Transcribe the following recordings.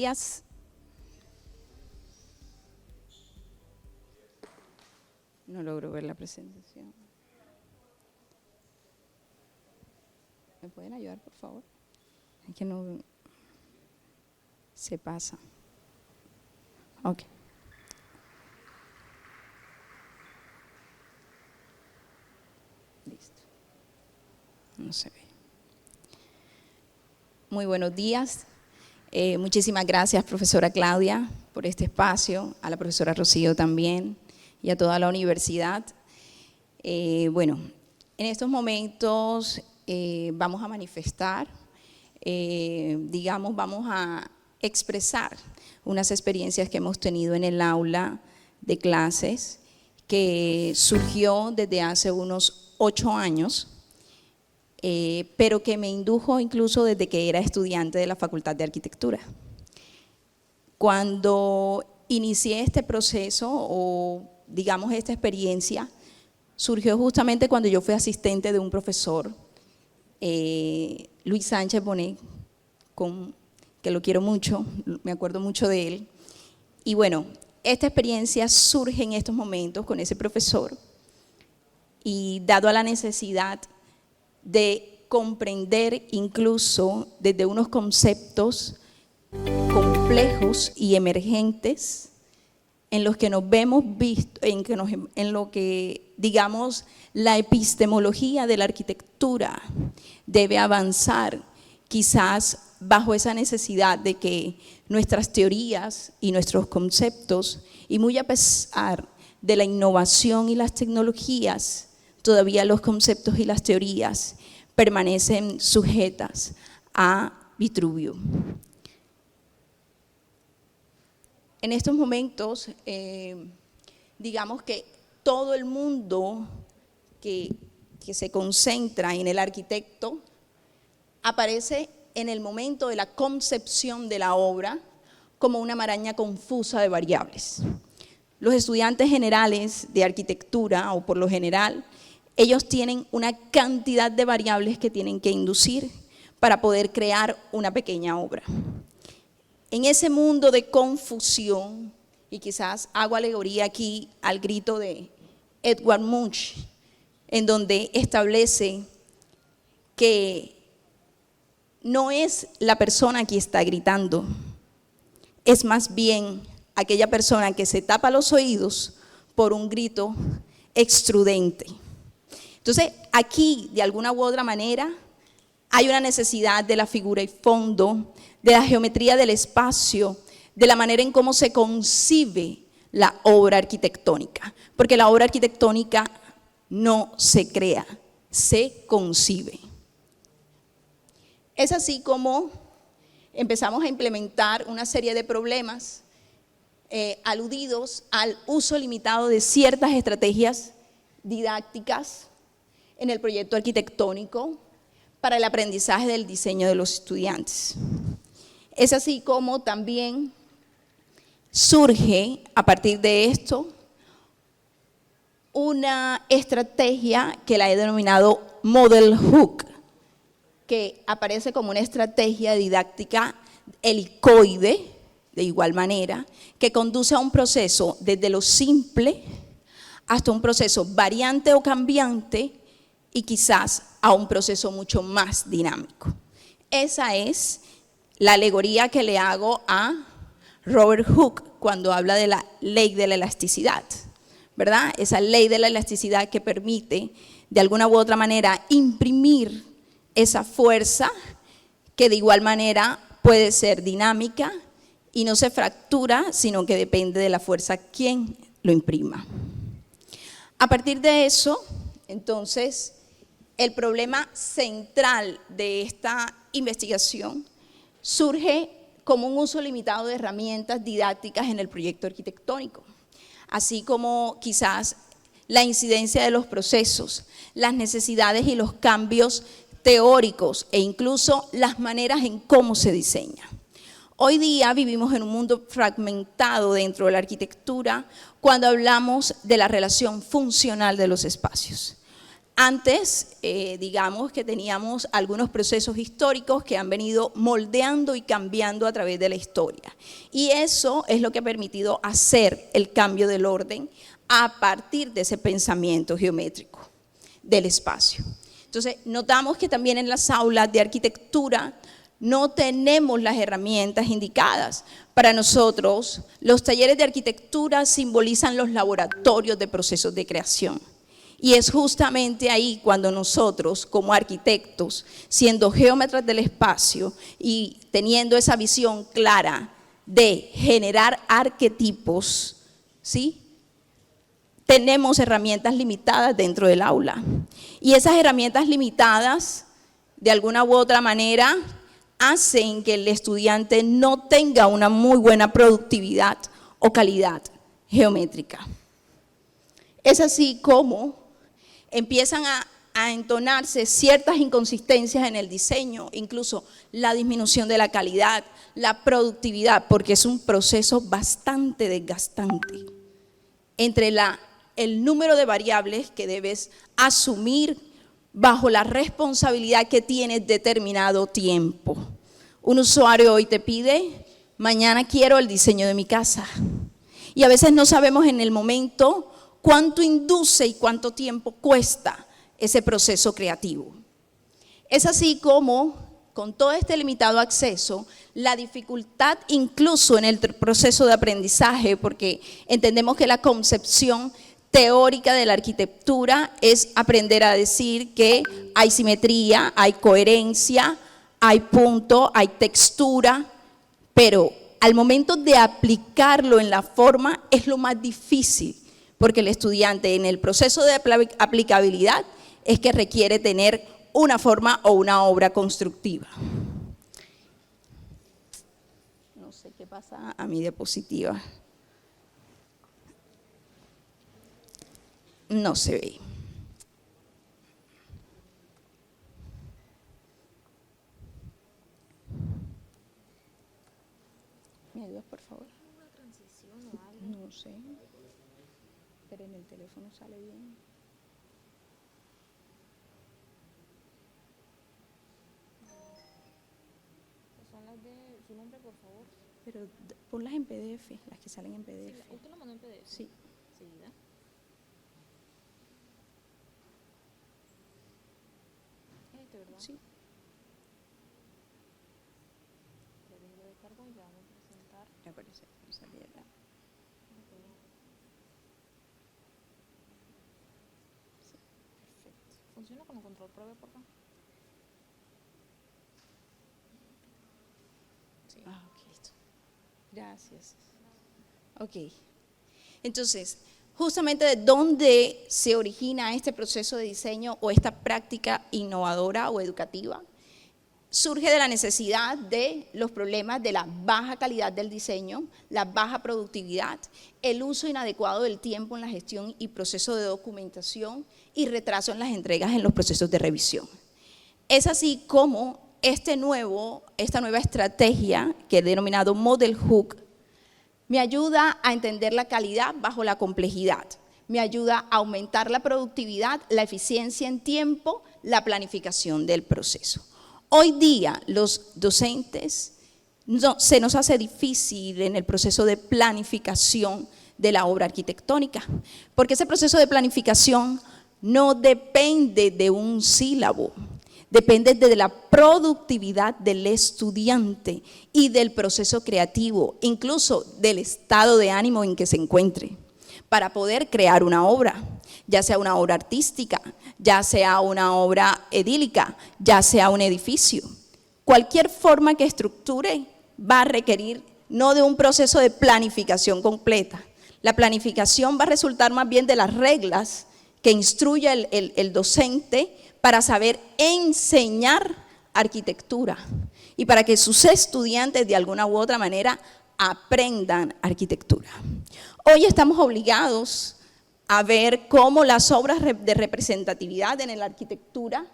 días. No logro ver la presentación. ¿Me pueden ayudar, por favor? Es que no se pasa. Ok. Listo. No se ve. Muy buenos días. Muchísimas gracias, profesora Claudia, por este espacio, a la profesora Rocío también y a toda la universidad. Bueno, en estos momentos vamos a manifestar, vamos a expresar unas experiencias que hemos tenido en el aula de clases que surgió desde hace unos 8 años, pero que me indujo incluso desde que era estudiante de la Facultad de Arquitectura. Cuando inicié este proceso o digamos esta experiencia, surgió justamente cuando yo fui asistente de un profesor, Luis Sánchez Bonet, que lo quiero mucho, me acuerdo mucho de él. Y bueno, esta experiencia surge en estos momentos con ese profesor y dado a la necesidad de comprender incluso desde unos conceptos complejos y emergentes en los que nos vemos en lo que, digamos, la epistemología de la arquitectura debe avanzar, quizás bajo esa necesidad de que nuestras teorías y nuestros conceptos, y muy a pesar de la innovación y las tecnologías, todavía los conceptos y las teorías permanecen sujetas a Vitruvio. En estos momentos, digamos que todo el mundo que se concentra en el arquitecto aparece en el momento de la concepción de la obra como una maraña confusa de variables. Los estudiantes generales de arquitectura, o por lo general, ellos tienen una cantidad de variables que tienen que inducir para poder crear una pequeña obra. En ese mundo de confusión, y quizás hago alegoría aquí al grito de Edvard Munch, en donde establece que no es la persona que está gritando, es más bien aquella persona que se tapa los oídos por un grito extrudente. Entonces, aquí, de alguna u otra manera, hay una necesidad de la figura y fondo, de la geometría del espacio, de la manera en cómo se concibe la obra arquitectónica, porque la obra arquitectónica no se crea, se concibe. Es así como empezamos a implementar una serie de problemas aludidos al uso limitado de ciertas estrategias didácticas en el proyecto arquitectónico para el aprendizaje del diseño de los estudiantes. Es así como también surge a partir de esto una estrategia que la he denominado Model Hook, que aparece como una estrategia didáctica helicoide, de igual manera, que conduce a un proceso desde lo simple hasta un proceso variante o cambiante y quizás a un proceso mucho más dinámico. Esa es la alegoría que le hago a Robert Hooke cuando habla de la ley de la elasticidad, ¿verdad? Esa ley de la elasticidad que permite, de alguna u otra manera, imprimir esa fuerza que de igual manera puede ser dinámica y no se fractura, sino que depende de la fuerza quien lo imprima. A partir de eso, entonces, el problema central de esta investigación surge como un uso limitado de herramientas didácticas en el proyecto arquitectónico, así como quizás la incidencia de los procesos, las necesidades y los cambios teóricos e incluso las maneras en cómo se diseña. Hoy día vivimos en un mundo fragmentado dentro de la arquitectura cuando hablamos de la relación funcional de los espacios. Antes, digamos que teníamos algunos procesos históricos que han venido moldeando y cambiando a través de la historia. Y eso es lo que ha permitido hacer el cambio del orden a partir de ese pensamiento geométrico del espacio. Entonces, notamos que también en las aulas de arquitectura no tenemos las herramientas indicadas. Para nosotros, los talleres de arquitectura simbolizan los laboratorios de procesos de creación. Y es justamente ahí cuando nosotros, como arquitectos, siendo geómetras del espacio y teniendo esa visión clara de generar arquetipos, ¿sí?, tenemos herramientas limitadas dentro del aula. Y esas herramientas limitadas, de alguna u otra manera, hacen que el estudiante no tenga una muy buena productividad o calidad geométrica. Es así como empiezan a entonarse ciertas inconsistencias en el diseño, incluso la disminución de la calidad, la productividad, porque es un proceso bastante desgastante entre el número de variables que debes asumir bajo la responsabilidad que tienes determinado tiempo. Un usuario hoy te pide, mañana quiero el diseño de mi casa. Y a veces no sabemos en el momento cuánto induce y cuánto tiempo cuesta ese proceso creativo. Es así como, con todo este limitado acceso, la dificultad incluso en el proceso de aprendizaje, porque entendemos que la concepción teórica de la arquitectura es aprender a decir que hay simetría, hay coherencia, hay punto, hay textura, pero al momento de aplicarlo en la forma es lo más difícil, porque el estudiante en el proceso de aplicabilidad es que requiere tener una forma o una obra constructiva. No sé qué pasa a mi diapositiva. No se ve. ¿Me ayudas, por favor? ¿Una transición o algo? No sé. Pero en el teléfono sale bien. Son las de su nombre, por favor. Pero ponlas en PDF, las que salen en PDF. Sí, ¿usted lo mandó en PDF? Sí. Seguida. Este, ¿verdad? Sí. Yo de cargo y ya vamos a presentar. Me parece que salía acá. Sí, perfecto. ¿Funciona con el control prueba, por favor? Sí. Ok, listo. Gracias. Ok. Entonces, justamente de dónde se origina este proceso de diseño o esta práctica innovadora o educativa, surge de la necesidad de los problemas de la baja calidad del diseño, la baja productividad, el uso inadecuado del tiempo en la gestión y proceso de documentación y retraso en las entregas en los procesos de revisión. Es así como esta nueva estrategia que he denominado Model Hook me ayuda a entender la calidad bajo la complejidad, me ayuda a aumentar la productividad, la eficiencia en tiempo, la planificación del proceso. Hoy día los docentes se nos hace difícil en el proceso de planificación de la obra arquitectónica, porque ese proceso de planificación no depende de un sílabo, depende de la productividad del estudiante y del proceso creativo, incluso del estado de ánimo en que se encuentre, para poder crear una obra, ya sea una obra artística, ya sea una obra edílica, ya sea un edificio. Cualquier forma que estructure va a requerir no de un proceso de planificación completa. La planificación va a resultar más bien de las reglas que instruye el docente para saber enseñar arquitectura y para que sus estudiantes de alguna u otra manera aprendan arquitectura. Hoy estamos obligados a ver cómo las obras de representatividad en la arquitectura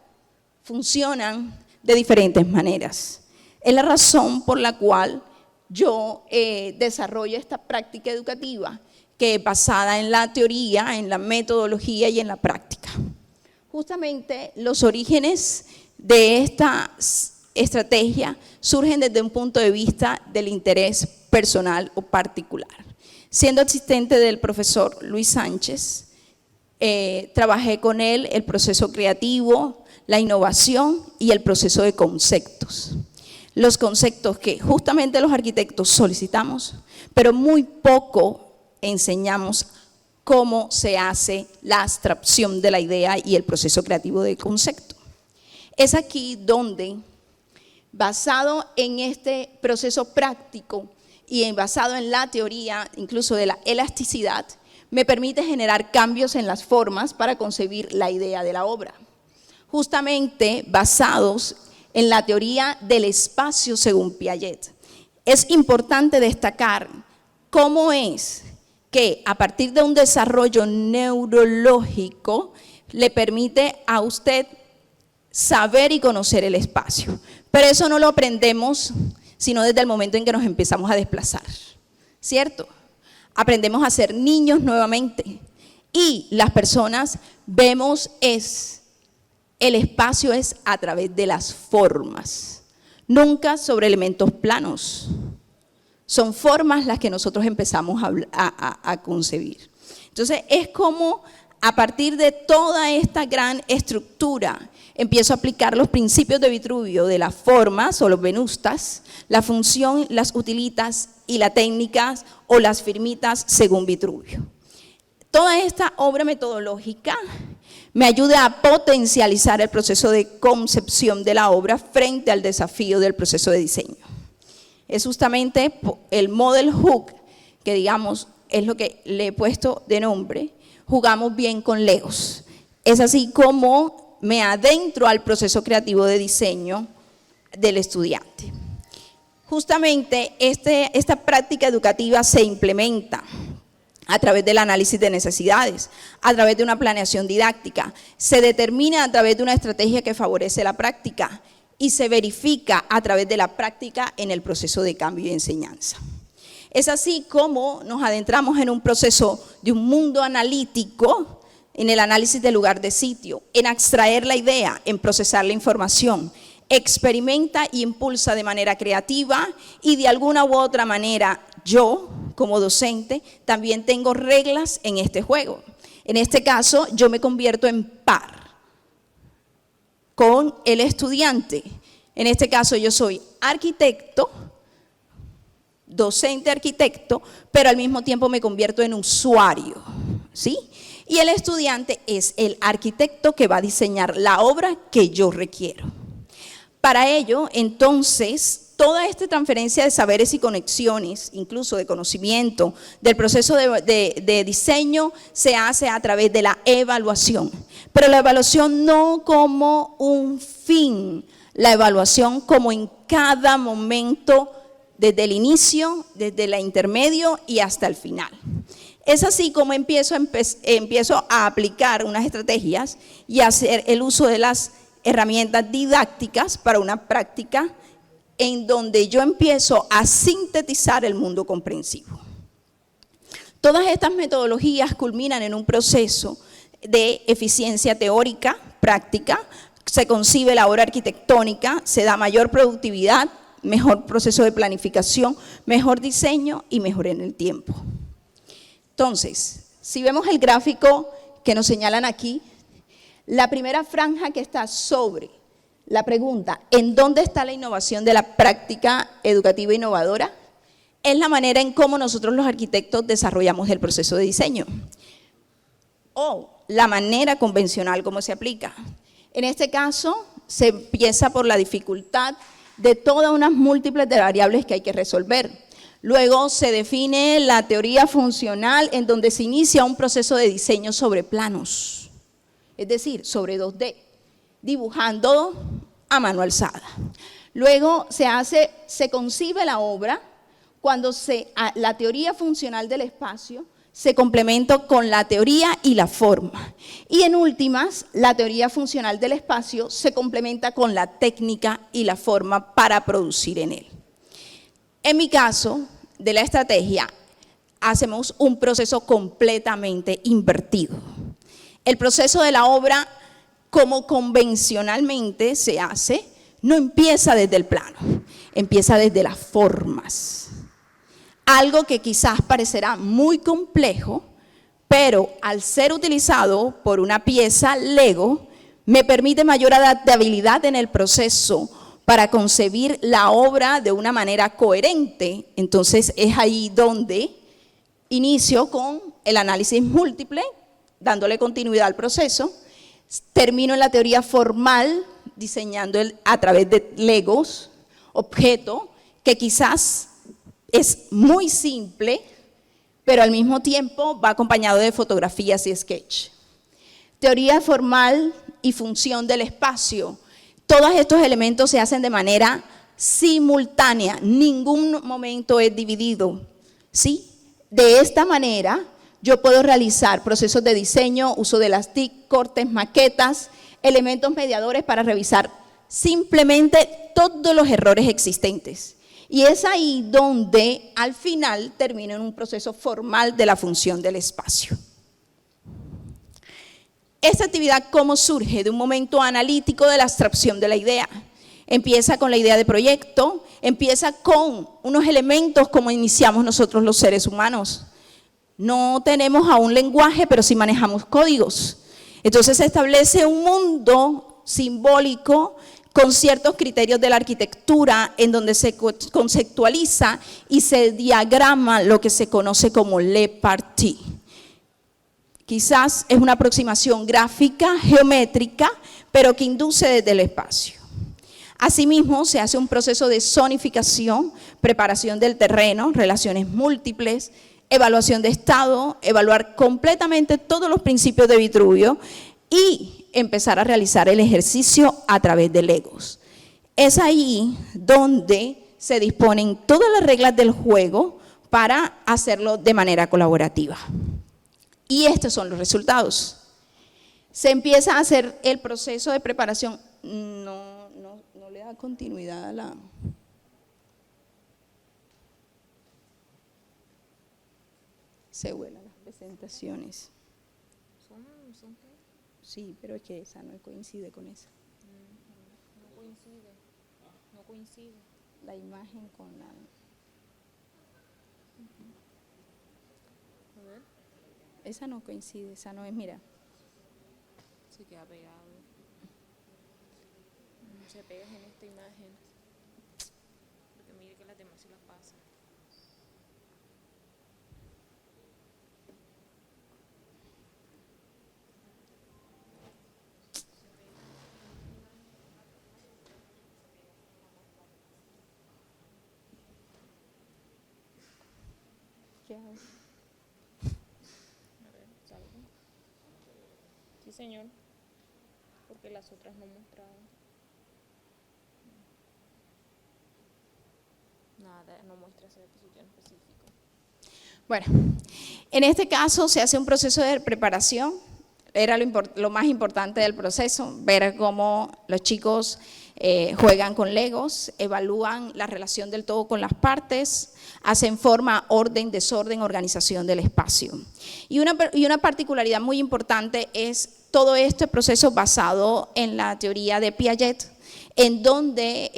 funcionan de diferentes maneras. Es la razón por la cual yo desarrollo esta práctica educativa que es basada en la teoría, en la metodología y en la práctica. Justamente los orígenes de esta estrategia surgen desde un punto de vista del interés personal o particular. Siendo asistente del profesor Luis Sánchez, trabajé con él el proceso creativo, la innovación y el proceso de conceptos. Los conceptos que justamente los arquitectos solicitamos, pero muy poco enseñamos cómo se hace la abstracción de la idea y el proceso creativo del concepto. Es aquí donde, basado en este proceso práctico y basado en la teoría incluso de la elasticidad, me permite generar cambios en las formas para concebir la idea de la obra. Justamente basados en la teoría del espacio según Piaget. Es importante destacar cómo es que a partir de un desarrollo neurológico le permite a usted saber y conocer el espacio. Pero eso no lo aprendemos sino desde el momento en que nos empezamos a desplazar, ¿cierto? Aprendemos a ser niños nuevamente y las personas vemos el espacio es a través de las formas, nunca sobre elementos planos. Son formas las que nosotros empezamos a concebir. Entonces es como a partir de toda esta gran estructura empiezo a aplicar los principios de Vitruvio de las formas o los venustas, la función, las utilitas y las técnicas o las firmitas según Vitruvio. Toda esta obra metodológica me ayuda a potencializar el proceso de concepción de la obra frente al desafío del proceso de diseño. Es justamente el Model Hook, que digamos es lo que le he puesto de nombre, jugamos bien con Legos. Es así como me adentro al proceso creativo de diseño del estudiante. Justamente esta práctica educativa se implementa a través del análisis de necesidades, a través de una planeación didáctica, se determina a través de una estrategia que favorece la práctica y se verifica a través de la práctica en el proceso de cambio y enseñanza. Es así como nos adentramos en un proceso de un mundo analítico, en el análisis del lugar de sitio, en extraer la idea, en procesar la información, experimenta e impulsa de manera creativa y de alguna u otra manera yo, como docente, también tengo reglas en este juego. En este caso, yo me convierto en par con el estudiante. En este caso, yo soy arquitecto, docente arquitecto, pero al mismo tiempo me convierto en usuario, ¿sí? Y el estudiante es el arquitecto que va a diseñar la obra que yo requiero. Para ello, entonces, toda esta transferencia de saberes y conexiones, incluso de conocimiento, del proceso de diseño, se hace a través de la evaluación. Pero la evaluación no como un fin, la evaluación como en cada momento, desde el inicio, desde el intermedio y hasta el final. Es así como empiezo a aplicar unas estrategias y a hacer el uso de las herramientas didácticas para una práctica en donde yo empiezo a sintetizar el mundo comprensivo. Todas estas metodologías culminan en un proceso de eficiencia teórica, práctica, se concibe la obra arquitectónica, se da mayor productividad, mejor proceso de planificación, mejor diseño y mejor en el tiempo. Entonces, si vemos el gráfico que nos señalan aquí, la primera franja que está sobre la pregunta, ¿en dónde está la innovación de la práctica educativa innovadora? Es la manera en cómo nosotros los arquitectos desarrollamos el proceso de diseño o la manera convencional como se aplica. En este caso, se empieza por la dificultad de todas unas múltiples de variables que hay que resolver. Luego se define la teoría funcional en donde se inicia un proceso de diseño sobre planos, es decir, sobre 2D, dibujando a mano alzada. Luego se concibe la obra cuando la teoría funcional del espacio se complementa con la teoría y la forma. Y en últimas, la teoría funcional del espacio se complementa con la técnica y la forma para producir en él. En mi caso, de la estrategia, hacemos un proceso completamente invertido. El proceso de la obra como convencionalmente se hace, no empieza desde el plano, empieza desde las formas. Algo que quizás parecerá muy complejo, pero al ser utilizado por una pieza Lego, me permite mayor adaptabilidad en el proceso para concebir la obra de una manera coherente. Entonces es ahí donde inicio con el análisis múltiple, dándole continuidad al proceso, termino en la teoría formal, diseñando a través de Legos, objeto, que quizás es muy simple, pero al mismo tiempo va acompañado de fotografías y sketch. Teoría formal y función del espacio. Todos estos elementos se hacen de manera simultánea, ningún momento es dividido, ¿sí? De esta manera yo puedo realizar procesos de diseño, uso de las TIC, cortes, maquetas, elementos mediadores para revisar simplemente todos los errores existentes. Y es ahí donde al final termino en un proceso formal de la función del espacio. Esta actividad, ¿cómo surge? De un momento analítico de la abstracción de la idea. Empieza con la idea de proyecto, empieza con unos elementos como iniciamos nosotros los seres humanos. No tenemos aún lenguaje, pero sí manejamos códigos. Entonces se establece un mundo simbólico con ciertos criterios de la arquitectura en donde se conceptualiza y se diagrama lo que se conoce como le partie. Quizás es una aproximación gráfica, geométrica, pero que induce desde el espacio. Asimismo, se hace un proceso de zonificación, preparación del terreno, relaciones múltiples, evaluación de estado, evaluar completamente todos los principios de Vitruvio y empezar a realizar el ejercicio a través de Legos. Es ahí donde se disponen todas las reglas del juego para hacerlo de manera colaborativa. Y estos son los resultados. Se empieza a hacer el proceso de preparación. No le da continuidad a la... Se vuelan las presentaciones. ¿Son qué? Sí, pero es que esa no coincide con esa. No coincide. La imagen con la... A ver, Esa no coincide, esa no es, mira. se queda pegado. Se pega en esta imagen. Porque mire que las demás se las pasan. ¿Qué hago? A ver, salgo. Sí, señor. Porque las otras no mostraban. Nada, no muestra esa posición específica. Bueno, en este caso se hace un proceso de preparación. Era lo más importante del proceso, ver cómo los chicos juegan con Legos, evalúan la relación del todo con las partes, hacen forma, orden, desorden, organización del espacio. Y una particularidad muy importante es todo este proceso basado en la teoría de Piaget, en donde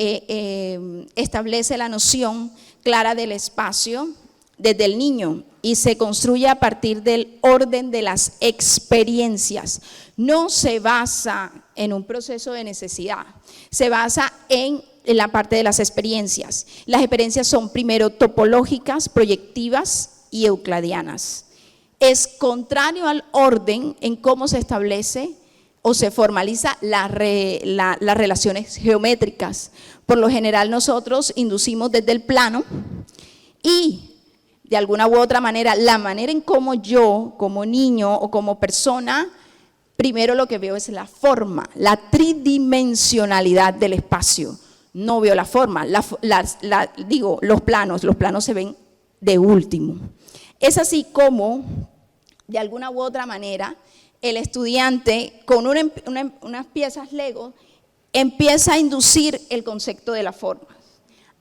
establece la noción clara del espacio desde el niño y se construye a partir del orden de las experiencias. No se basa en un proceso de necesidad, se basa en la parte de las experiencias. Las experiencias son primero topológicas, proyectivas y euclidianas. Es contrario al orden en cómo se establece o se formaliza las relaciones geométricas. Por lo general nosotros inducimos desde el plano y de alguna u otra manera, la manera en cómo yo, como niño o como persona, primero lo que veo es la forma, la tridimensionalidad del espacio. No veo la forma, digo, los planos se ven de último. Es así como, de alguna u otra manera, el estudiante con unas piezas Lego empieza a inducir el concepto de la forma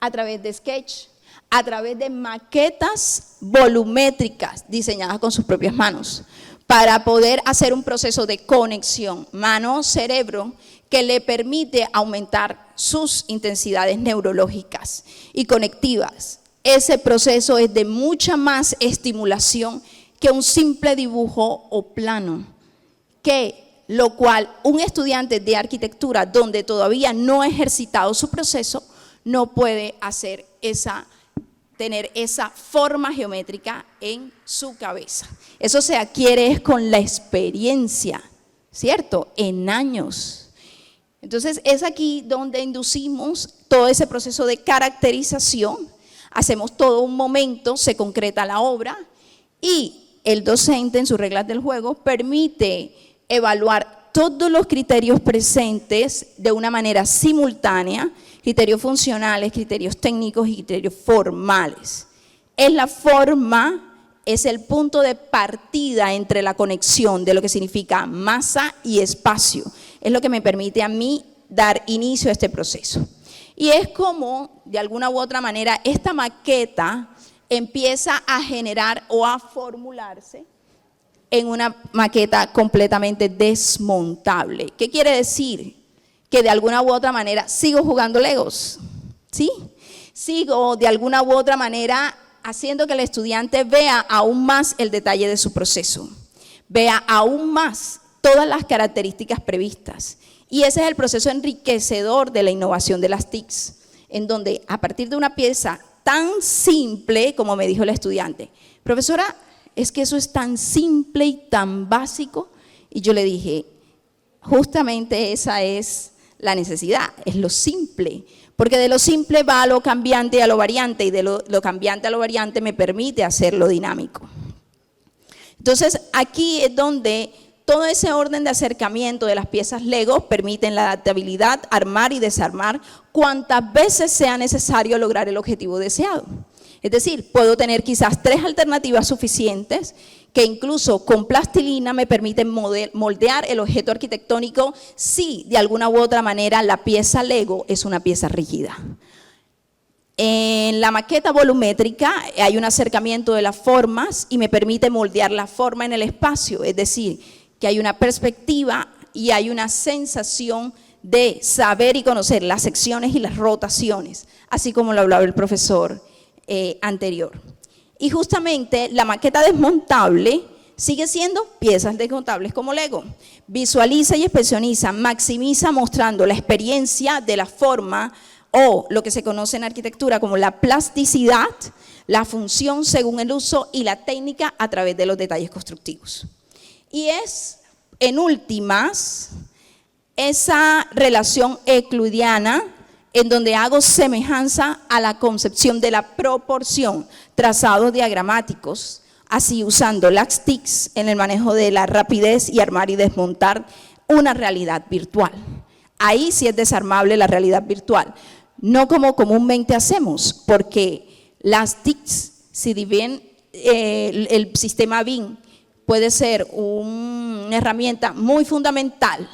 a través de sketch, a través de maquetas volumétricas diseñadas con sus propias manos, para poder hacer un proceso de conexión mano-cerebro que le permite aumentar sus intensidades neurológicas y conectivas. Ese proceso es de mucha más estimulación que un simple dibujo o plano, lo cual un estudiante de arquitectura donde todavía no ha ejercitado su proceso no puede tener esa forma geométrica en su cabeza. Eso se adquiere con la experiencia, ¿cierto? En años. Entonces es aquí donde inducimos todo ese proceso de caracterización, hacemos todo un momento, se concreta la obra y el docente en sus reglas del juego permite evaluar todos los criterios presentes de una manera simultánea, criterios funcionales, criterios técnicos y criterios formales. Es la forma, es el punto de partida entre la conexión de lo que significa masa y espacio. Es lo que me permite a mí dar inicio a este proceso. Y es como, de alguna u otra manera, esta maqueta empieza a generar o a formularse en una maqueta completamente desmontable. ¿Qué quiere decir? Que de alguna u otra manera sigo jugando Legos, ¿sí? Sigo de alguna u otra manera haciendo que el estudiante vea aún más el detalle de su proceso, vea aún más todas las características previstas. Y ese es el proceso enriquecedor de la innovación de las TICs, en donde a partir de una pieza tan simple, como me dijo el estudiante, profesora, es que eso es tan simple y tan básico. Y yo le dije, justamente esa es la necesidad, es lo simple, porque de lo simple va a lo cambiante y a lo variante, y de lo cambiante a lo variante me permite hacerlo dinámico. Entonces, aquí es donde todo ese orden de acercamiento de las piezas Lego permiten la adaptabilidad, armar y desarmar cuantas veces sea necesario lograr el objetivo deseado. Es decir, puedo tener quizás 3 alternativas suficientes que incluso con plastilina me permiten moldear el objeto arquitectónico si de alguna u otra manera la pieza Lego es una pieza rígida. En la maqueta volumétrica hay un acercamiento de las formas y me permite moldear la forma en el espacio, es decir, que hay una perspectiva y hay una sensación de saber y conocer las secciones y las rotaciones, así como lo hablaba el profesor anterior. Y justamente la maqueta desmontable sigue siendo piezas desmontables como Lego. Visualiza y expresioniza, maximiza mostrando la experiencia de la forma o lo que se conoce en arquitectura como la plasticidad, la función según el uso y la técnica a través de los detalles constructivos. Y es, en últimas, esa relación euclidiana en donde hago semejanza a la concepción de la proporción, trazados diagramáticos, así usando las TICs en el manejo de la rapidez y armar y desmontar una realidad virtual. Ahí sí es desarmable la realidad virtual, no como comúnmente hacemos, porque las TICs, si bien el sistema BIM puede ser una herramienta muy fundamental,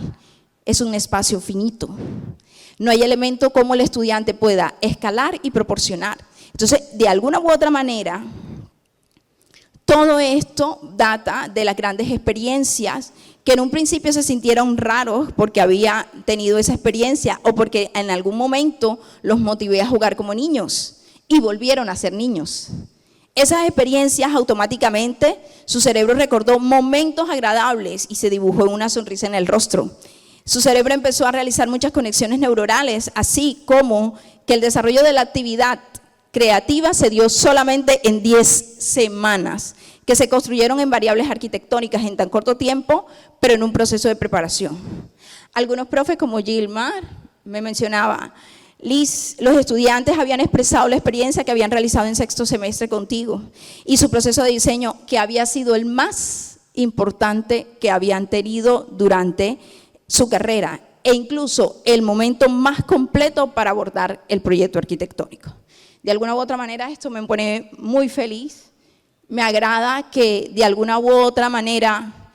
es un espacio finito. No hay elemento como el estudiante pueda escalar y proporcionar. Entonces, de alguna u otra manera, todo esto data de las grandes experiencias que en un principio se sintieron raros porque había tenido esa experiencia o porque en algún momento los motivé a jugar como niños y volvieron a ser niños. Esas experiencias automáticamente, su cerebro recordó momentos agradables y se dibujó una sonrisa en el rostro. Su cerebro empezó a realizar muchas conexiones neuronales, así como que el desarrollo de la actividad creativa se dio solamente en 10 semanas, que se construyeron en variables arquitectónicas en tan corto tiempo, pero en un proceso de preparación. Algunos profes como Gilmar me mencionaba, Liz, los estudiantes habían expresado la experiencia que habían realizado en 6º semestre contigo y su proceso de diseño que había sido el más importante que habían tenido durante su carrera e incluso el momento más completo para abordar el proyecto arquitectónico. De alguna u otra manera esto me pone muy feliz, me agrada que de alguna u otra manera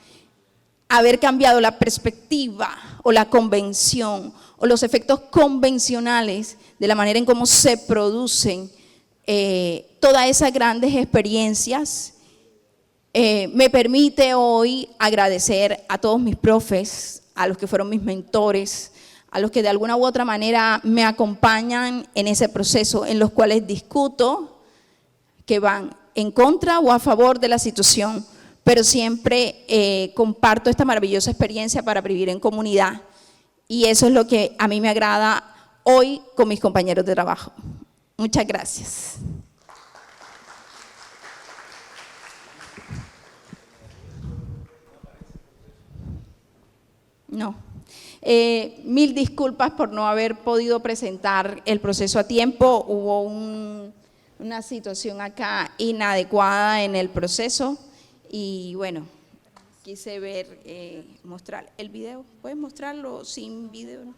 haber cambiado la perspectiva o la convención o los efectos convencionales de la manera en cómo se producen todas esas grandes experiencias me permite hoy agradecer a todos mis profes, a los que fueron mis mentores, a los que de alguna u otra manera me acompañan en ese proceso, en los cuales discuto que van en contra o a favor de la situación, pero siempre comparto esta maravillosa experiencia para vivir en comunidad. Y eso es lo que a mí me agrada hoy con mis compañeros de trabajo. Muchas gracias. No. Mil disculpas por no haber podido presentar el proceso a tiempo. Hubo una situación acá inadecuada en el proceso y bueno, quise ver, mostrar el video. ¿Puedes mostrarlo sin video?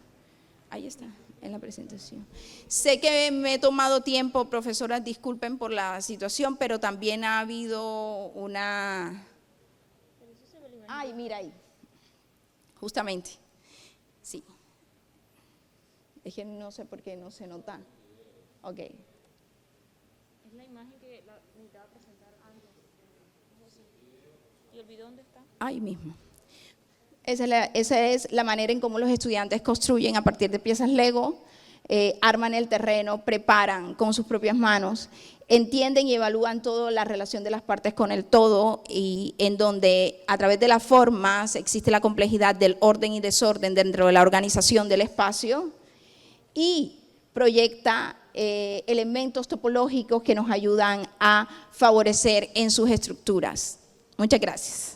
Ahí está, en la presentación. Sé que me he tomado tiempo, profesoras, disculpen por la situación, pero también ha habido una… Ay, mira ahí. Justamente, sí. Es que no sé por qué no se nota. Ok. Es la imagen que necesitaba presentar antes. ¿Y el video dónde está? Ahí mismo. Esa es la manera en cómo los estudiantes construyen a partir de piezas Lego, arman el terreno, preparan con sus propias manos, entienden y evalúan toda la relación de las partes con el todo, y en donde a través de las formas existe la complejidad del orden y desorden dentro de la organización del espacio, y proyecta elementos topológicos que nos ayudan a favorecer en sus estructuras. Muchas gracias.